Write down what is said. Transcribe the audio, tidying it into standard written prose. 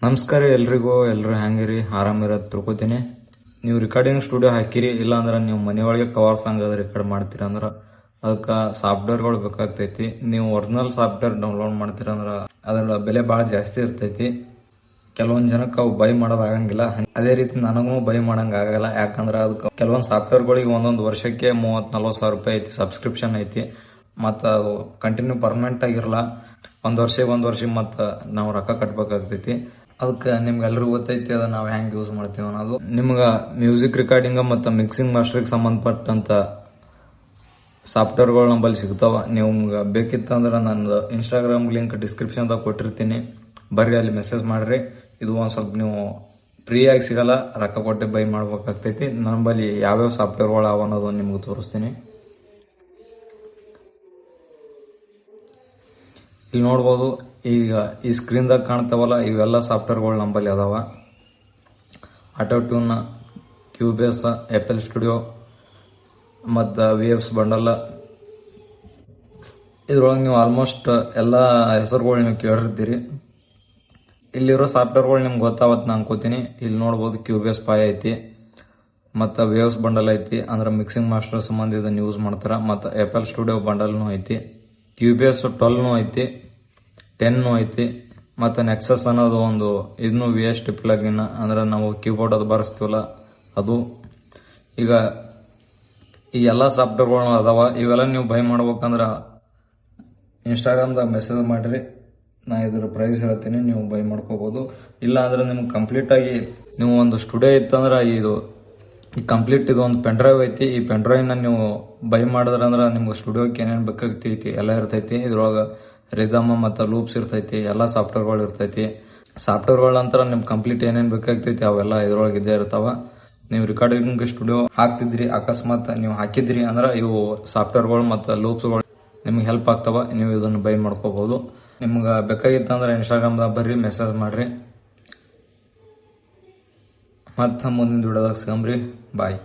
ನಮಸ್ಕಾರ ಎಲ್ರಿಗೂ. ಎಲ್ಲರೂ ಹೆಂಗಿರಿ? ಆರಾಮಿರೋದು ತಿಳ್ಕೊತೀನಿ. ನೀವು ರೆಕಾರ್ಡಿಂಗ್ ಸ್ಟುಡಿಯೋ ಹಾಕಿರಿ, ಇಲ್ಲಾಂದ್ರೆ ನೀವು ಮನೆಯೊಳಗೆ ಕವರ್ ಸಾಂಗ್ ಅದು ರೆಕಾರ್ಡ್ ಮಾಡ್ತೀರಿ ಅಂದ್ರೆ ಅದಕ್ಕೆ ಸಾಫ್ಟ್ವೇರ್ಗಳು ಬೇಕಾಗ್ತೈತಿ. ನೀವು ಒರಿಜಿನಲ್ ಸಾಫ್ಟ್ವೇರ್ ಡೌನ್ಲೋಡ್ ಮಾಡ್ತೀರಂದ್ರೆ ಅದರ ಬೆಲೆ ಭಾಳ ಜಾಸ್ತಿ ಇರ್ತೈತಿ. ಕೆಲವೊಂದು ಜನಕ್ಕೆ ಅವು ಬೈ ಮಾಡೋದು ಆಗಂಗಿಲ್ಲ. ಅದೇ ರೀತಿ ನನಗೂ ಬೈ ಮಾಡಂಗ ಆಗಲ್ಲ. ಯಾಕಂದ್ರೆ ಅದಕ್ಕೆ ಕೆಲವೊಂದು ಸಾಫ್ಟ್ವೇರ್ಗಳಿಗೆ ಒಂದೊಂದು ವರ್ಷಕ್ಕೆ 30-40 ಸಾವಿರ ರೂಪಾಯಿ ಐತಿ ಸಬ್ಸ್ಕ್ರಿಪ್ಷನ್ ಐತಿ. ಮತ್ತು ಅದು ಕಂಟಿನ್ಯೂ ಪರ್ಮನೆಂಟ್ ಆಗಿರಲ್ಲ. ಒಂದು ವರ್ಷ ಮತ್ತು ನಾವು ರೊಕ್ಕ ಕಟ್ಬೇಕಾಗ್ತೈತಿ. ಅದಕ್ಕೆ ನಿಮ್ಗೆಲ್ರಿಗೂ ಗೊತ್ತೈತಿ ಅದ ನಾವು ಹೆಂಗೆ ಯೂಸ್ ಮಾಡ್ತೀವಿ ಅನ್ನೋದು. ನಿಮ್ಗೆ ಮ್ಯೂಸಿಕ್ ರೆಕಾರ್ಡಿಂಗ್ ಮತ್ತು ಮಿಕ್ಸಿಂಗ್ ಮಾಸ್ಟರ್ಗೆ ಸಂಬಂಧಪಟ್ಟಂತ ಸಾಫ್ಟ್ವೇರ್ಗಳು ನಂಬಲ್ಲಿ ಸಿಗ್ತಾವ. ನಿಮ್ಗೆ ಬೇಕಿತ್ತಂದ್ರೆ ನಂದು ಇನ್ಸ್ಟಾಗ್ರಾಮ್ ಲಿಂಕ್ ಡಿಸ್ಕ್ರಿಪ್ಷನ್ದಾಗ ಕೊಟ್ಟಿರ್ತೀನಿ. ಬರ್ರಿ ಅಲ್ಲಿ ಮೆಸೇಜ್ ಮಾಡ್ರಿ. ಇದು ಒಂದು ಸ್ವಲ್ಪ ನೀವು ಫ್ರೀಯಾಗಿ ಸಿಗಲ್ಲ, ರೊಕ್ಕ ಕೊಟ್ಟು ಬೈ ಮಾಡ್ಬೇಕಾಗ್ತೈತಿ. ನಂಬಲ್ಲಿ ಯಾವ್ಯಾವ ಸಾಫ್ಟ್ವೇರ್ಗಳು ಅವ ಅನ್ನೋದು ನಿಮ್ಗೆ ತೋರಿಸ್ತೀನಿ. ಇಲ್ಲಿ ನೋಡ್ಬೋದು, ಈಗ ಈ ಸ್ಕ್ರೀನ್ದಾಗ ಕಾಣ್ತಾವಲ್ಲ ಇವೆಲ್ಲ ಸಾಫ್ಟ್ವೇರ್ಗಳು ನಂಬಲ್ಲಿ ಅದಾವ. Auto tune, Cubase, FL. Studio ಮತ್ತು VFX ಬಂಡಲ್. ಇದ್ರೊಳಗೆ ನೀವು ಆಲ್ಮೋಸ್ಟ್ ಎಲ್ಲ ಹೆಸರುಗಳು ನೀವು ಕೇಳಿರ್ತೀರಿ. ಇಲ್ಲಿರೋ ಸಾಫ್ಟ್ವೇರ್ಗಳು ನಿಮ್ಗೆ ಗೊತ್ತಾವತ್ತು ನಾನು ಅನ್ಕೋತೀನಿ. ಇಲ್ಲಿ ನೋಡ್ಬೋದು ಕ್ಯೂಬೇಸ್ 5 ಐತಿ ಮತ್ತು VFX ಬಂಡಲ್ ಐತಿ, ಅಂದ್ರೆ ಮಿಕ್ಸಿಂಗ್ ಮಾಸ್ಟರ್ ಸಂಬಂಧ ಇದನ್ನು ಯೂಸ್ ಮಾಡ್ತಾರೆ. ಮತ್ತು ಎಫ್.ಎಲ್. ಸ್ಟುಡಿಯೋ ಬಂಡಲ್ನು ಐತಿ. ಕ್ಯೂಬೇಸ್ 12 ಐತಿ, 10 ಐತಿ. ಮತ್ತು ನೆಕ್ಸಸ್ ಅನ್ನೋದು ಒಂದು ಇದನ್ನು VST ಪ್ಲಗಿನ್, ಅಂದ್ರೆ ನಾವು ಕೀಬೋರ್ಡ್ ಅದು ಬರೆಸ್ತೀವಲ್ಲ ಅದು. ಈಗ ಈ ಎಲ್ಲ ಸಾಫ್ಟ್ವೇರ್ಗಳು ಅದಾವ. ಇವೆಲ್ಲ ನೀವು ಬೈ ಮಾಡ್ಬೇಕಂದ್ರೆ ಇನ್ಸ್ಟಾಗ್ರಾಮ್ದಾಗ ಮೆಸೇಜ್ ಮಾಡಿರಿ, ನಾ ಇದ್ರ ಪ್ರೈಸ್ ಹೇಳ್ತೀನಿ, ನೀವು ಬೈ ಮಾಡ್ಕೋಬೋದು. ಇಲ್ಲ ಅಂದ್ರೆ ನಿಮ್ಗೆ ಕಂಪ್ಲೀಟಾಗಿ ನೀವು ಒಂದು ಸ್ಟುಡಿಯೋ ಇತ್ತಂದ್ರೆ ಈ ಕಂಪ್ಲೀಟ್ ಇದು ಒಂದು ಪೆನ್ಡ್ರೈವ್ ಐತಿ. ಈ ಪೆನ್ಡ್ರೈವ್ನ ನೀವು ಬೈ ಮಾಡಿದ್ರಂದ್ರೆ ನಿಮ್ಗೆ ಸ್ಟುಡಿಯೋಕ್ಕೆ ಏನೇನು ಬೇಕಾಗ್ತೈತಿ ಎಲ್ಲ ಇರ್ತೈತಿ. ಇದ್ರೊಳಗೆ ರಿದಮ್ ಮತ್ತು ಲೂಪ್ಸ್ ಇರ್ತೈತಿ, ಎಲ್ಲ ಸಾಫ್ಟ್ವೇರ್ಗಳು ಇರ್ತೈತಿ. ಸಾಫ್ಟ್ವೇರ್ಗಳ ನಂತರ ನಿಮ್ಗೆ ಕಂಪ್ಲೀಟ್ ಏನೇನು ಬೇಕಾಗ್ತೈತಿ ಅವೆಲ್ಲ ಇದ್ರೊಳಗೆ ಇದ್ದೇ ಇರ್ತಾವ. ನೀವು ರೆಕಾರ್ಡಿಂಗ್ ಸ್ಟುಡಿಯೋ ಹಾಕ್ತಿದ್ರಿ, ಅಕಸ್ಮಾತ್ ನೀವು ಹಾಕಿದ್ರಿ ಅಂದ್ರೆ ಇವು ಸಾಫ್ಟ್ವೇರ್ಗಳು ಮತ್ತು ಲೂಪ್ಸ್ಗಳು ನಿಮ್ಗೆ ಹೆಲ್ಪ್ ಆಗ್ತಾವ. ನೀವು ಇದನ್ನು ಬೈ ಮಾಡ್ಕೋಬಹುದು. ನಿಮ್ಗೆ ಬೇಕಾಗಿತ್ತಂದ್ರೆ ಇನ್ಸ್ಟಾಗ್ರಾಮ್ದಾಗ ಬರ್ರಿ, ಮೆಸೇಜ್ ಮಾಡ್ರಿ. ಮತ್ತು ಮುಂದಿನ ವಿಡಿಯೋದಾಗ ಸಿಗಮ್ರಿ. ಬಾಯ್.